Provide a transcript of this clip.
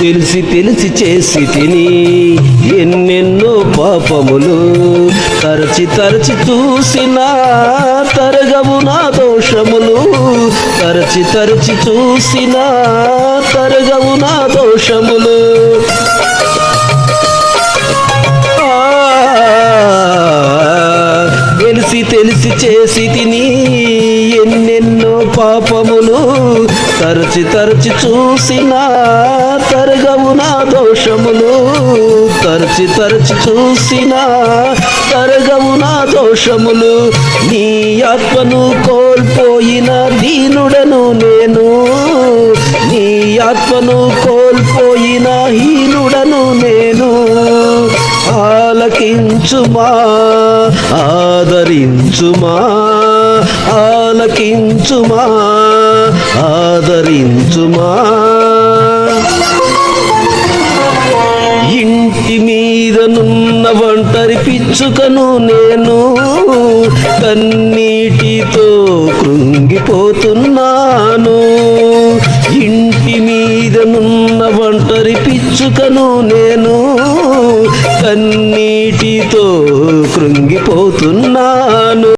తెలిసి తెలిసి చేసి తిని ఎన్నెన్నో పాపములు, తరచి తరచి చూసినా తరగవు నా దోషములు, తరచి తరచి చూసినా తరగవు నా దోషములు. తెలిసి తెలిసి చేసి తిని ఎన్నెన్నో పాపములు, తరచి తరచి చూసినా తరగవు నా దోషములు, తరచి తరచి చూసినా తరగవు నా దోషములు. నీ ఆత్మను కోల్పోయిన దీనుడను నేను, నీ ఆత్మను కోల్పోయిన హీనుడను నేను. ఆలకించుమా ఆదరించుమా, ఆలకించుమా ఆదరించుమా. ఇంటి మీదనున్న ఒంటరి పిచ్చుకను నేను, కన్నీటితో కృంగిపోతున్నాను. ఇంటి మీదనున్న ఒంటరి పిచ్చుకను నేను, కన్నీటితో కృంగిపోతున్నాను.